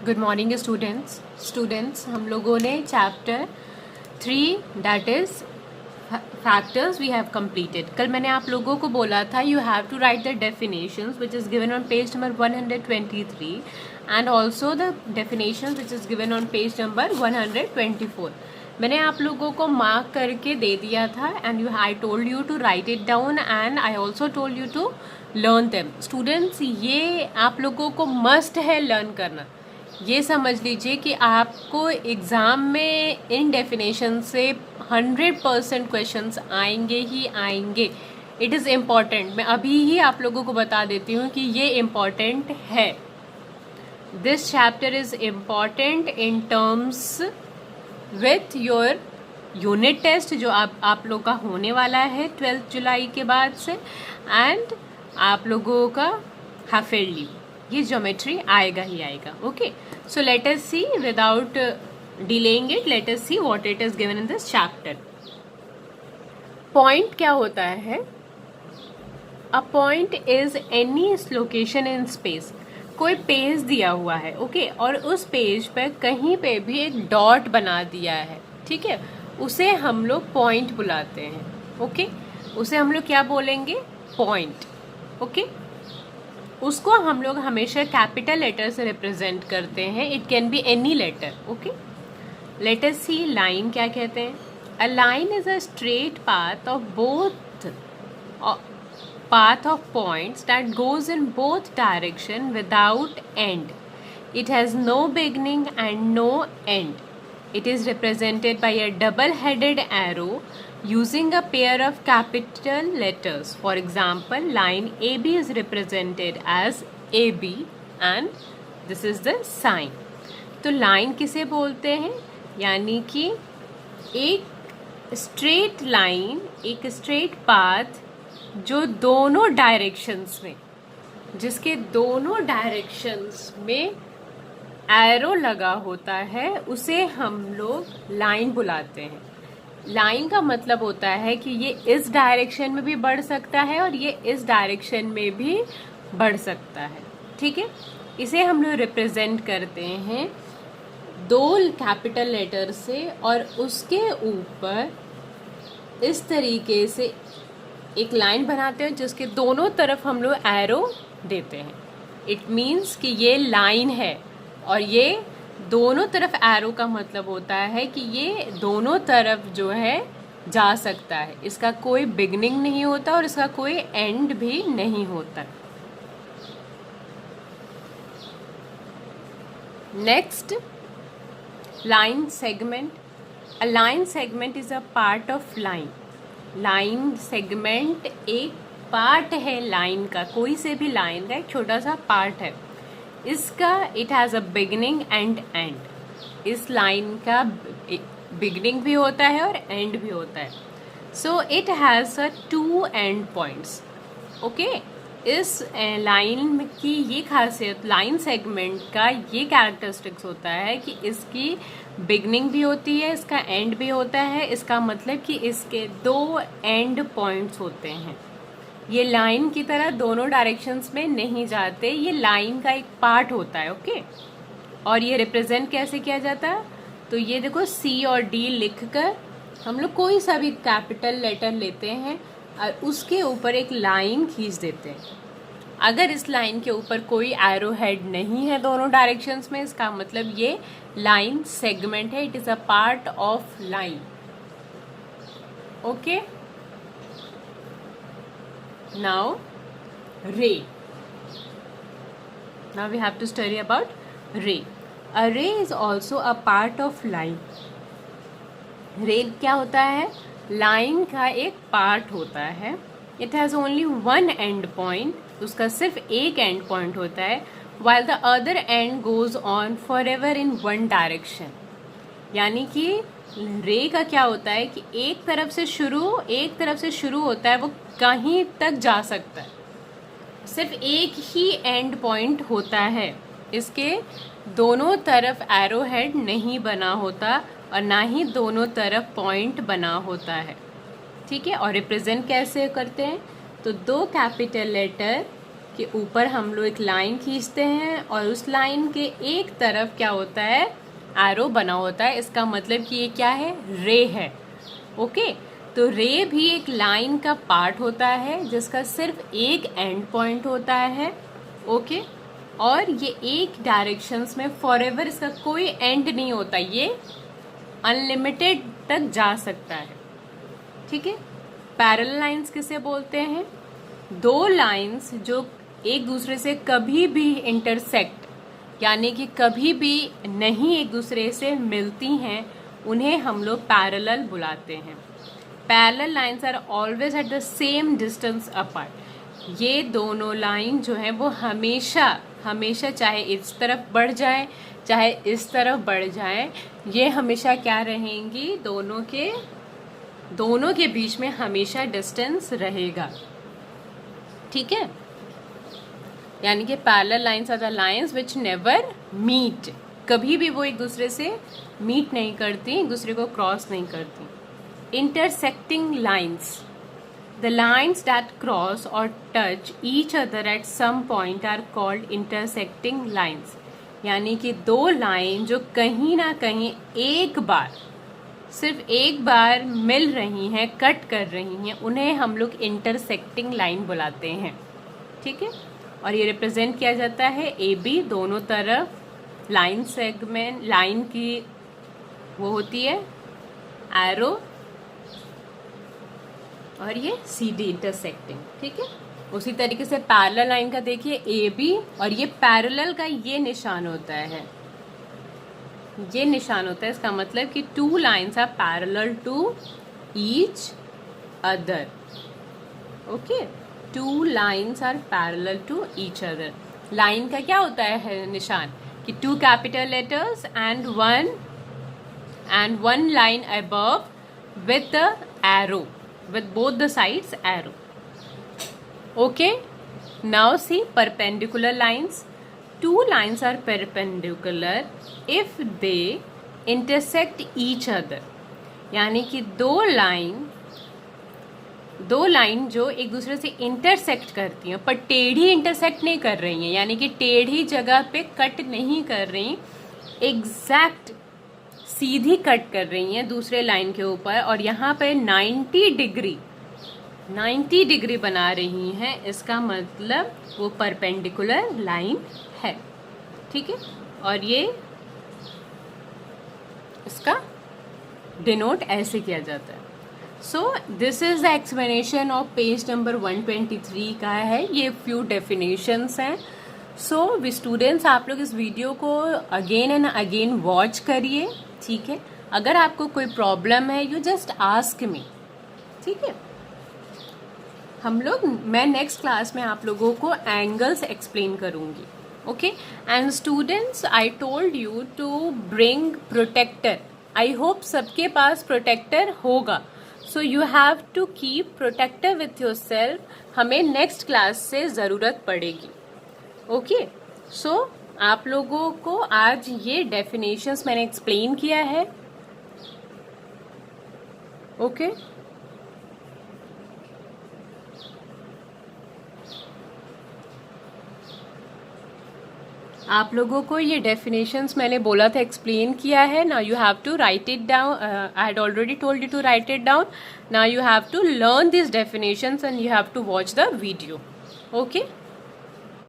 Good morning students हम लोगों ने chapter 3 that is factors we have completed। कल मैंने आप लोगों को बोला था you have to write the definitions which is given on page number 123 and also the definitions which is given on page number 124। मैंने आप लोगों को मार्क करके दे दिया था and I told you to write it down and I also told you to learn them. Students, ये आप लोगों को मस्ट है लर्न करना। ये समझ लीजिए कि आपको एग्ज़ाम में इन डेफिनेशन से 100% क्वेश्चंस आएंगे ही आएंगे। It is important. मैं अभी ही आप लोगों को बता देती हूँ कि ये इम्पॉर्टेंट है। This chapter is important in terms with your unit test जो आप लोग का होने वाला है 12 जुलाई के बाद से, एंड आप लोगों का हाफ ईयरली। ये ज्योमेट्री आएगा ही आएगा। Okay, so let us see without delaying it, let us see what it is given in this chapter. Point क्या होता है? A point is any location in space. कोई पेज दिया हुआ है, ओके, और उस पेज पर कहीं पे भी एक डॉट बना दिया है, ठीक है, उसे हम लोग पॉइंट बुलाते हैं। ओके, उसे हम लोग क्या बोलेंगे? पॉइंट। ओके, उसको हम लोग हमेशा कैपिटल लेटर से रिप्रेजेंट करते हैं। It can be any letter. Okay, let us see line क्या कहते हैं। A line is a straight path of both path of points that goes in both direction without end. It has no beginning and no end. It is represented by a double-headed arrow using a pair of capital letters. For example, line AB is represented as AB and this is the sign. तो line किसे बोलते हैं? यानी कि एक straight line, एक straight path जो दोनों डायरेक्शंस में, जिसके दोनों डायरेक्शंस में एरो लगा होता है, उसे हम लोग लाइन बुलाते हैं। लाइन का मतलब होता है कि ये इस डायरेक्शन में भी बढ़ सकता है और ये इस डायरेक्शन में भी बढ़ सकता है, ठीक है। इसे हम लोग रिप्रेजेंट करते हैं दो कैपिटल लेटर से और उसके ऊपर इस तरीके से एक लाइन बनाते हैं जिसके दोनों तरफ हम लोग एरो देते हैं। इट मीन्स कि ये लाइन है और ये दोनों तरफ एरो का मतलब होता है कि ये दोनों तरफ जो है जा सकता है। इसका कोई बिगनिंग नहीं होता और इसका कोई एंड भी नहीं होता। Next, line segment. A line segment is a part of line. Line segment एक पार्ट है लाइन का, कोई से भी लाइन का एक छोटा सा पार्ट है। इसका it has a beginning and and. इस लाइन का बिगिनिंग भी होता है और एंड भी होता है। So it has a 2 and points. Okay, इस लाइन की ये खासियत, लाइन सेगमेंट का ये कैरेक्टरिस्टिक्स होता है कि इसकी बिगनिंग भी होती है, इसका एंड भी होता है। इसका मतलब कि इसके 2 एंड पॉइंट्स होते हैं। ये लाइन की तरह दोनों डायरेक्शंस में नहीं जाते, ये लाइन का एक पार्ट होता है। ओके, और ये रिप्रेजेंट कैसे किया जाता है? तो ये देखो, सी और डी लिखकर हम लोग कोई सा भी कैपिटल लेटर लेते हैं और उसके ऊपर एक लाइन खींच देते हैं। अगर इस लाइन के ऊपर कोई एरो हेड नहीं है दोनों डायरेक्शंस में, इसका मतलब ये लाइन सेगमेंट है। It is a part of line. Okay, now ray. Now we have to study about ray. A ray is also a part of line. Ray क्या होता है? लाइन का एक पार्ट होता है। It has only 1 and point. उसका सिर्फ एक एंड पॉइंट होता है। while the other end goes on forever in one direction। यानी कि रे का क्या होता है कि एक तरफ से शुरू होता है, वो कहीं तक जा सकता है। सिर्फ एक ही एंड पॉइंट होता है। इसके दोनों तरफ एरो हेड नहीं बना होता और ना ही दोनों तरफ पॉइंट बना होता है, ठीक है। और रिप्रेजेंट कैसे करते हैं? तो 2 कैपिटल लेटर कि ऊपर हम लोग एक लाइन खींचते हैं और उस लाइन के एक तरफ क्या होता है, एरो बना होता है। इसका मतलब कि ये क्या है, रे है। ओके, तो रे भी एक लाइन का पार्ट होता है जिसका सिर्फ एक एंड पॉइंट होता है। ओके, और ये एक डायरेक्शंस में फॉरएवर, इसका कोई एंड नहीं होता, ये अनलिमिटेड तक जा सकता है। ठीक है। पैरेलल लाइंस किसे बोलते हैं, दो लाइंस जो एक दूसरे से कभी भी इंटरसेक्ट, यानी कि कभी भी नहीं एक दूसरे से मिलती हैं, उन्हें हम लोग पैरेलल बुलाते हैं। Parallel lines are always at the same distance apart. ये दोनों लाइन जो है वो हमेशा हमेशा, चाहे इस तरफ बढ़ जाए चाहे इस तरफ बढ़ जाए, ये हमेशा क्या रहेंगी, दोनों के बीच में हमेशा डिस्टेंस रहेगा। ठीक है, यानी कि parallel lines are the lines which never meet. कभी भी वो एक दूसरे से मीट नहीं करती, एक दूसरे को क्रॉस नहीं करती। Intersecting lines, the lines that cross और touch each other at some point are called intersecting lines. यानी कि दो लाइन जो कहीं ना कहीं सिर्फ एक बार मिल रही हैं, कट कर रही हैं, उन्हें हम लोग इंटरसेक्टिंग लाइन बुलाते हैं। ठीक है, और ये रिप्रेजेंट किया जाता है ए बी, दोनों तरफ लाइन सेगमेंट, लाइन की वो होती है एरो, और ये सी डी इंटरसेक्टिंग। ठीक है, उसी तरीके से पैरेलल लाइन का देखिए ए बी, और ये पैरेलल का ये निशान होता है, ये निशान होता है। इसका मतलब कि two lines are parallel to each other. Okay, two lines are parallel to each other. Line का क्या होता है निशान, कि two capital letters and one line above with arrow, with both the sides arrow. Okay, now see perpendicular lines. Two lines are perpendicular if they intersect each other. यानी कि दो line जो एक दूसरे से इंटरसेक्ट करती हैं, पर टेढ़ी इंटरसेक्ट नहीं कर रही हैं, यानी कि टेढ़ी जगह पे कट नहीं कर रही, एग्जैक्ट सीधी कट कर रही हैं दूसरे लाइन के ऊपर, और यहाँ पे 90 डिग्री बना रही हैं। इसका मतलब वो परपेंडिकुलर लाइन है। ठीक है, और ये इसका डिनोट ऐसे किया जाता है। So this is the explanation of page number 123 का है। ये फ्यू डेफिनेशंस हैं। सो स्टूडेंट्स, आप लोग इस वीडियो को अगेन एंड अगेन वॉच करिए। ठीक है, अगर आपको कोई प्रॉब्लम है, यू जस्ट आस्क मी। ठीक है, मैं नेक्स्ट क्लास में आप लोगों को एंगल्स एक्सप्लेन करूंगी। Okay, and students, I told you to bring protractor. I hope सबके पास प्रोटेक्टर होगा। So you have to keep protractor with your self. हमें नेक्स्ट क्लास से ज़रूरत पड़ेगी। ओके, सो आप लोगों को आज ये डेफिनेशंस मैंने एक्सप्लेन किया है। ओके, आप लोगों को ये डेफिनेशंस मैंने बोला था एक्सप्लेन किया है। Now you have to write it down. I had already told you to write it down. Now you have to learn this definitions and you have to watch the video. Okay.